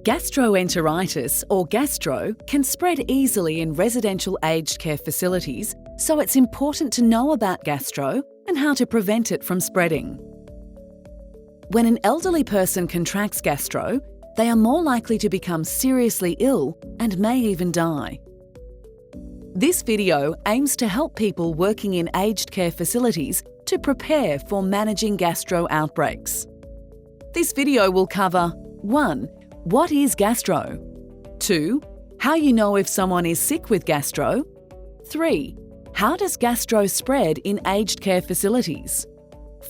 Gastroenteritis, or gastro, can spread easily in residential aged care facilities, so it's important to know about gastro and how to prevent it from spreading. When an elderly person contracts gastro, they are more likely to become seriously ill and may even die. This video aims to help people working in aged care facilities to prepare for managing gastro outbreaks. This video will cover 1. What is gastro? 2. How you know if someone is sick with gastro? 3. How does gastro spread in aged care facilities?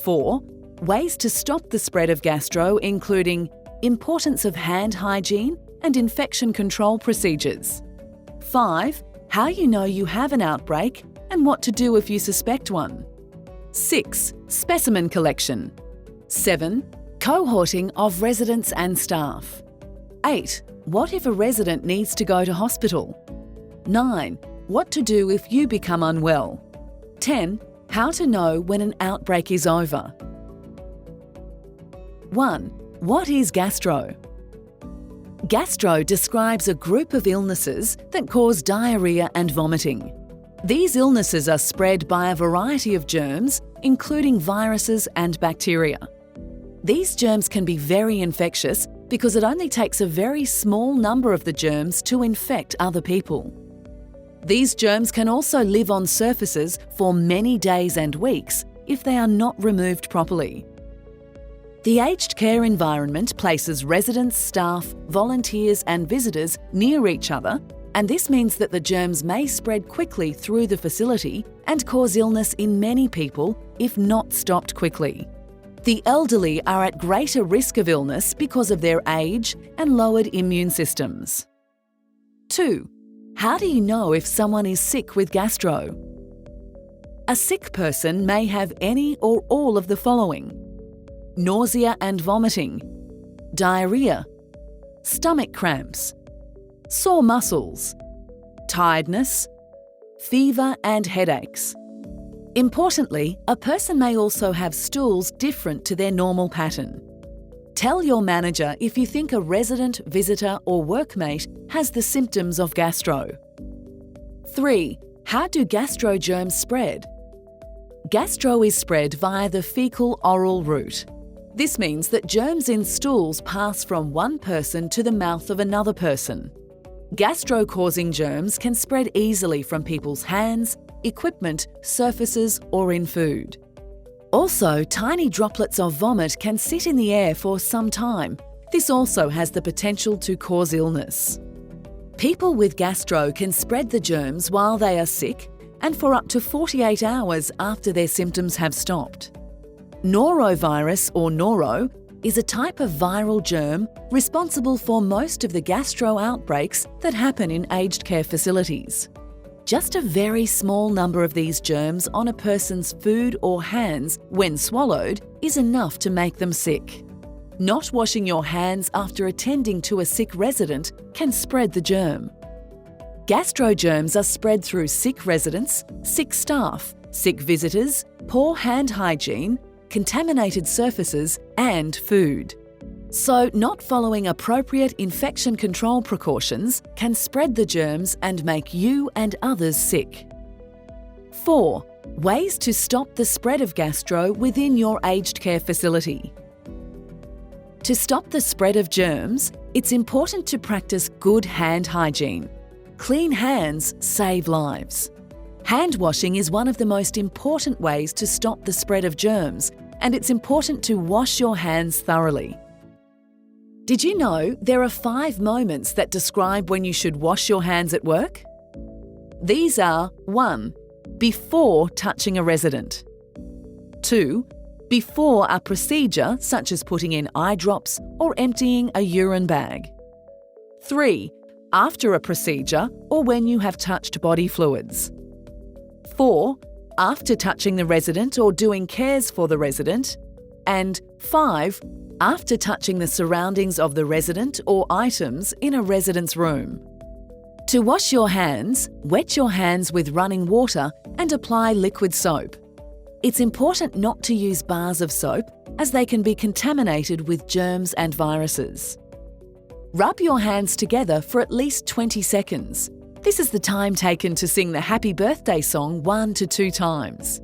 4. Ways to stop the spread of gastro, including importance of hand hygiene and infection control procedures. 5. How you know you have an outbreak and what to do if you suspect one. 6. Specimen collection. 7. Cohorting of residents and staff. 8. What if a resident needs to go to hospital? 9. What to do if you become unwell. 10. How to know when an outbreak is over. 1. What is gastro? Gastro describes a group of illnesses that cause diarrhea and vomiting. These illnesses are spread by a variety of germs, including viruses and bacteria. These germs can be very infectious because it only takes a very small number of the germs to infect other people. These germs can also live on surfaces for many days and weeks if they are not removed properly. The aged care environment places residents, staff, volunteers and visitors near each other, and this means that the germs may spread quickly through the facility and cause illness in many people if not stopped quickly. The elderly are at greater risk of illness because of their age and lowered immune systems. 2. How do you know if someone is sick with gastro? A sick person may have any or all of the following: nausea and vomiting, diarrhea, stomach cramps, sore muscles, tiredness, fever and headaches. Importantly, a person may also have stools different to their normal pattern. Tell your manager if you think a resident, visitor or workmate has the symptoms of gastro. 3. How do gastro germs spread? Gastro is spread via the fecal-oral route. This means that germs in stools pass from one person to the mouth of another person. Gastro-causing germs can spread easily from people's hands, equipment, surfaces or in food. Also, tiny droplets of vomit can sit in the air for some time. This also has the potential to cause illness. People with gastro can spread the germs while they are sick and for up to 48 hours after their symptoms have stopped. Norovirus, or noro, is a type of viral germ responsible for most of the gastro outbreaks that happen in aged care facilities. Just a very small number of these germs on a person's food or hands when swallowed is enough to make them sick. Not washing your hands after attending to a sick resident can spread the germ. Gastro germs are spread through sick residents, sick staff, sick visitors, poor hand hygiene, contaminated surfaces and food. So, not following appropriate infection control precautions can spread the germs and make you and others sick. 4. Ways to stop the spread of gastro within your aged care facility. To stop the spread of germs, it's important to practice good hand hygiene. Clean hands save lives. Hand washing is one of the most important ways to stop the spread of germs, and it's important to wash your hands thoroughly. Did you know there are 5 moments that describe when you should wash your hands at work? These are 1. Before touching a resident. 2. Before a procedure such as putting in eye drops or emptying a urine bag. 3. After a procedure or when you have touched body fluids. 4. After touching the resident or doing cares for the resident. And 5. After touching the surroundings of the resident or items in a resident's room. To wash your hands, wet your hands with running water and apply liquid soap. It's important not to use bars of soap as they can be contaminated with germs and viruses. Rub your hands together for at least 20 seconds. This is the time taken to sing the happy birthday song 1 to 2 times.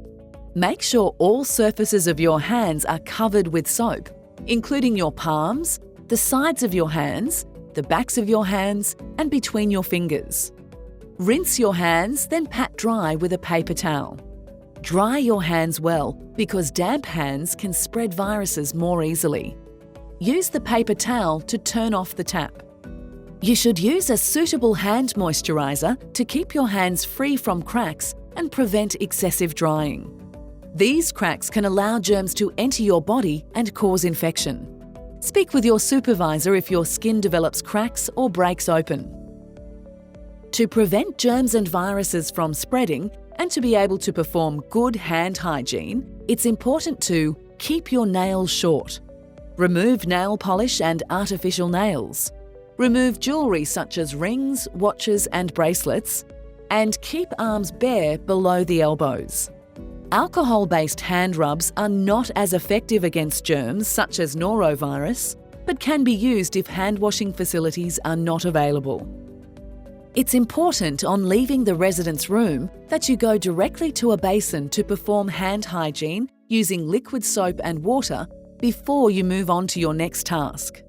Make sure all surfaces of your hands are covered with soap, including your palms, the sides of your hands, the backs of your hands, and between your fingers. Rinse your hands, then pat dry with a paper towel. Dry your hands well because damp hands can spread viruses more easily. Use the paper towel to turn off the tap. You should use a suitable hand moisturiser to keep your hands free from cracks and prevent excessive drying. These cracks can allow germs to enter your body and cause infection. Speak with your supervisor if your skin develops cracks or breaks open. To prevent germs and viruses from spreading and to be able to perform good hand hygiene, it's important to keep your nails short. Remove nail polish and artificial nails. Remove jewellery such as rings, watches and bracelets. And keep arms bare below the elbows. Alcohol-based hand rubs are not as effective against germs such as norovirus, but can be used if hand-washing facilities are not available. It's important on leaving the residence room that you go directly to a basin to perform hand hygiene using liquid soap and water before you move on to your next task.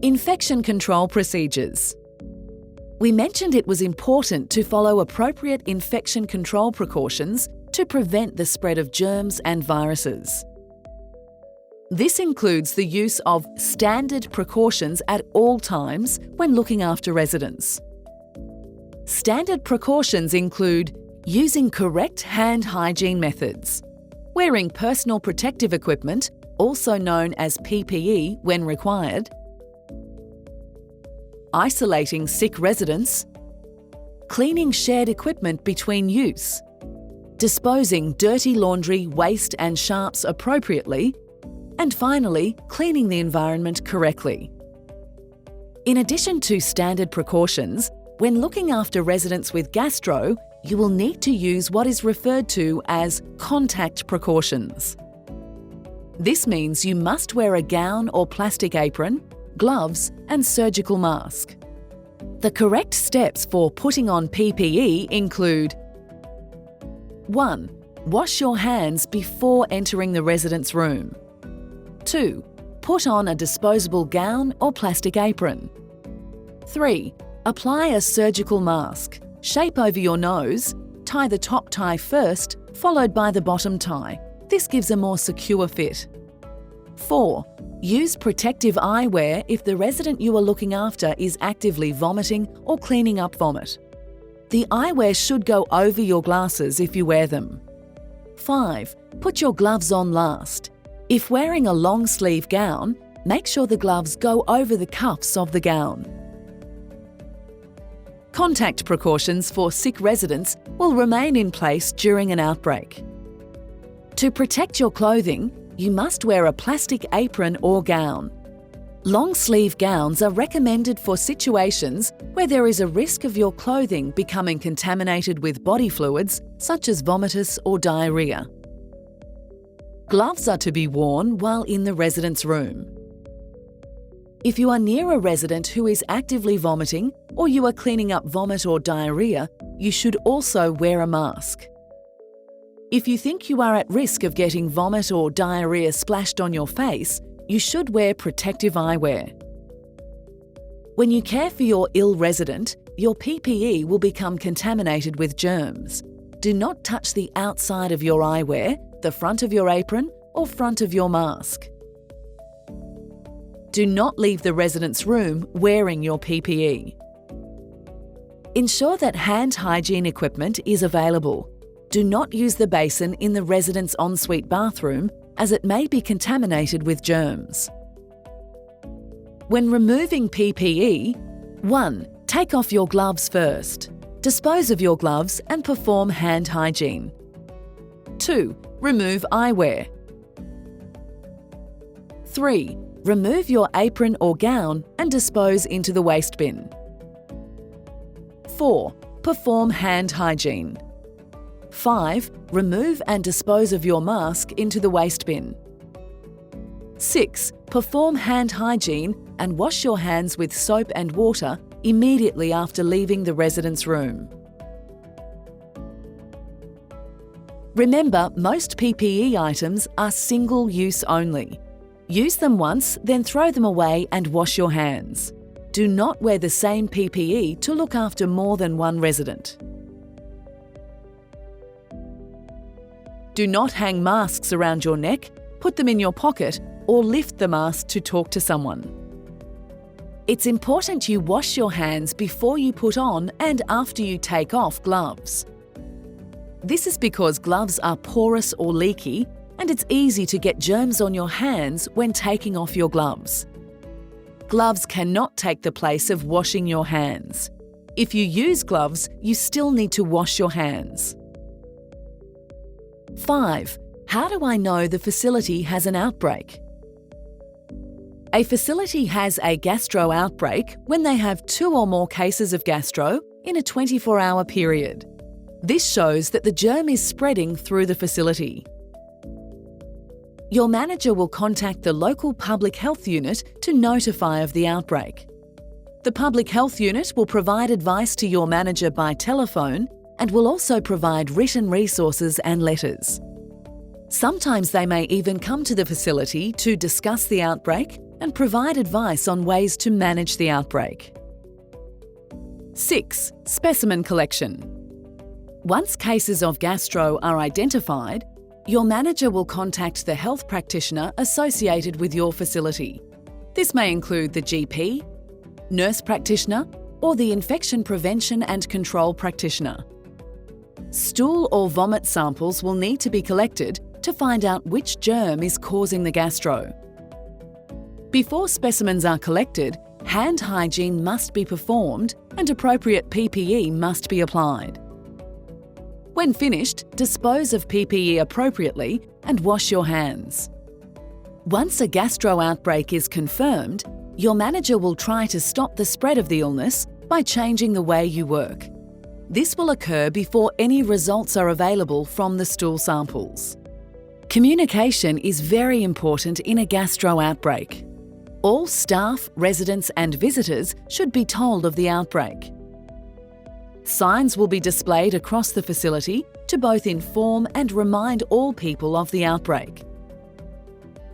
Infection control procedures. We mentioned it was important to follow appropriate infection control precautions to prevent the spread of germs and viruses. This includes the use of standard precautions at all times when looking after residents. Standard precautions include using correct hand hygiene methods, wearing personal protective equipment, also known as PPE when required, isolating sick residents, cleaning shared equipment between use, disposing dirty laundry, waste and sharps appropriately, and finally, cleaning the environment correctly. In addition to standard precautions, when looking after residents with gastro, you will need to use what is referred to as contact precautions. This means you must wear a gown or plastic apron, gloves and surgical mask. The correct steps for putting on PPE include: 1. Wash your hands before entering the resident's room. 2. Put on a disposable gown or plastic apron. 3. Apply a surgical mask. Shape over your nose. Tie the top tie first, followed by the bottom tie. This gives a more secure fit. 4. Use protective eyewear if the resident you are looking after is actively vomiting or cleaning up vomit. The eyewear should go over your glasses if you wear them. 5. Put your gloves on last. If wearing a long-sleeve gown, make sure the gloves go over the cuffs of the gown. Contact precautions for sick residents will remain in place during an outbreak. To protect your clothing, you must wear a plastic apron or gown. Long-sleeve gowns are recommended for situations where there is a risk of your clothing becoming contaminated with body fluids such as vomitus or diarrhoea. Gloves are to be worn while in the resident's room. If you are near a resident who is actively vomiting or you are cleaning up vomit or diarrhoea, you should also wear a mask. If you think you are at risk of getting vomit or diarrhoea splashed on your face, you should wear protective eyewear. When you care for your ill resident, your PPE will become contaminated with germs. Do not touch the outside of your eyewear, the front of your apron, or front of your mask. Do not leave the resident's room wearing your PPE. Ensure that hand hygiene equipment is available. Do not use the basin in the resident's ensuite bathroom as it may be contaminated with germs. When removing PPE, 1. Take off your gloves first. Dispose of your gloves and perform hand hygiene. 2. Remove eyewear. 3. Remove your apron or gown and dispose into the waste bin. 4. Perform hand hygiene. 5. Remove and dispose of your mask into the waste bin. 6. Perform hand hygiene and wash your hands with soap and water immediately after leaving the resident's room. Remember, most PPE items are single-use only. Use them once, then throw them away and wash your hands. Do not wear the same PPE to look after more than one resident. Do not hang masks around your neck, put them in your pocket, or lift the mask to talk to someone. It's important you wash your hands before you put on and after you take off gloves. This is because gloves are porous or leaky, and it's easy to get germs on your hands when taking off your gloves. Gloves cannot take the place of washing your hands. If you use gloves, you still need to wash your hands. 5. How do I know the facility has an outbreak? A facility has a gastro outbreak when they have 2 or more cases of gastro in a 24-hour period. This shows that the germ is spreading through the facility. Your manager will contact the local public health unit to notify of the outbreak. The public health unit will provide advice to your manager by telephone and will also provide written resources and letters. Sometimes they may even come to the facility to discuss the outbreak and provide advice on ways to manage the outbreak. 6. Specimen collection. Once cases of gastro are identified, your manager will contact the health practitioner associated with your facility. This may include the GP, nurse practitioner, or the infection prevention and control practitioner. Stool or vomit samples will need to be collected to find out which germ is causing the gastro. Before specimens are collected, hand hygiene must be performed and appropriate PPE must be applied. When finished, dispose of PPE appropriately and wash your hands. Once a gastro outbreak is confirmed, your manager will try to stop the spread of the illness by changing the way you work. This will occur before any results are available from the stool samples. Communication is very important in a gastro outbreak. All staff, residents and visitors should be told of the outbreak. Signs will be displayed across the facility to both inform and remind all people of the outbreak.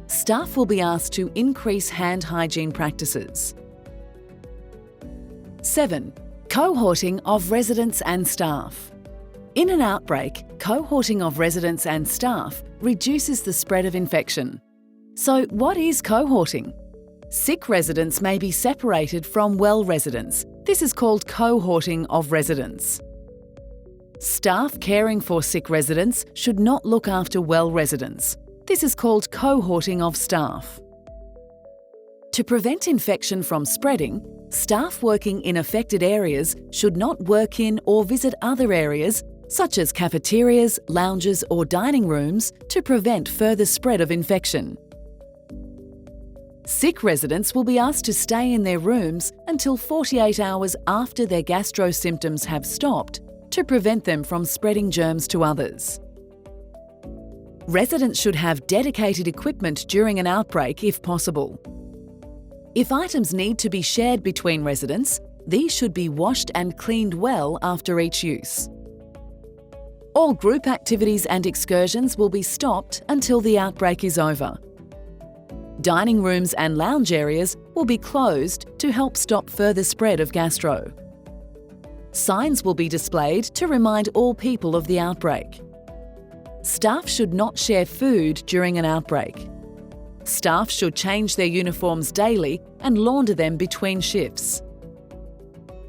Staff will be asked to increase hand hygiene practices. 7. Cohorting of residents and staff. In an outbreak, cohorting of residents and staff reduces the spread of infection. So, what is cohorting? Sick residents may be separated from well residents. This is called cohorting of residents. Staff caring for sick residents should not look after well residents. This is called cohorting of staff. To prevent infection from spreading, staff working in affected areas should not work in or visit other areas such as cafeterias, lounges or dining rooms to prevent further spread of infection. Sick residents will be asked to stay in their rooms until 48 hours after their gastro symptoms have stopped to prevent them from spreading germs to others. Residents should have dedicated equipment during an outbreak if possible. If items need to be shared between residents, these should be washed and cleaned well after each use. All group activities and excursions will be stopped until the outbreak is over. Dining rooms and lounge areas will be closed to help stop further spread of gastro. Signs will be displayed to remind all people of the outbreak. Staff should not share food during an outbreak. Staff should change their uniforms daily and launder them between shifts.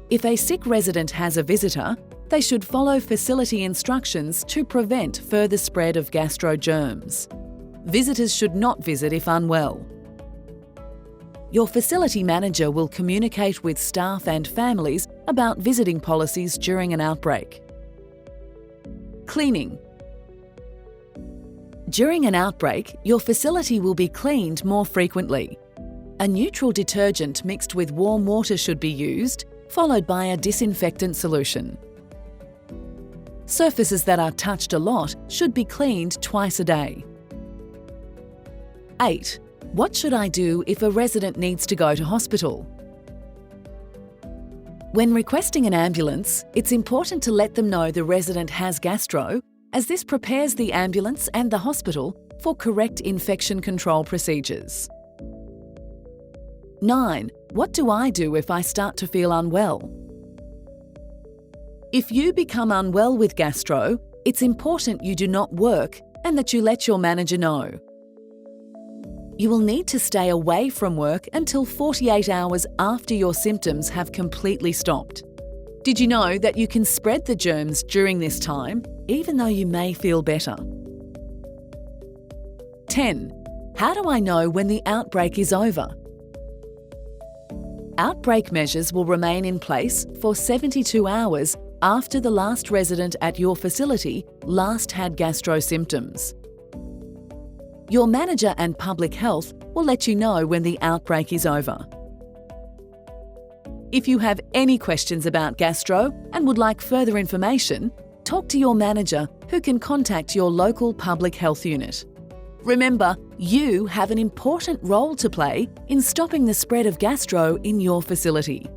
If a sick resident has a visitor, they should follow facility instructions to prevent further spread of gastro germs. Visitors should not visit if unwell. Your facility manager will communicate with staff and families about visiting policies during an outbreak. Cleaning. During an outbreak, your facility will be cleaned more frequently. A neutral detergent mixed with warm water should be used, followed by a disinfectant solution. Surfaces that are touched a lot should be cleaned twice a day. 8. What should I do if a resident needs to go to hospital? When requesting an ambulance, it's important to let them know the resident has gastro, as this prepares the ambulance and the hospital for correct infection control procedures. 9. What do I do if I start to feel unwell? If you become unwell with gastro, it's important you do not work and that you let your manager know. You will need to stay away from work until 48 hours after your symptoms have completely stopped. Did you know that you can spread the germs during this time, even though you may feel better? 10. How do I know when the outbreak is over? Outbreak measures will remain in place for 72 hours after the last resident at your facility last had gastro symptoms. Your manager and public health will let you know when the outbreak is over. If you have any questions about gastro and would like further information, talk to your manager who can contact your local public health unit. Remember, you have an important role to play in stopping the spread of gastro in your facility.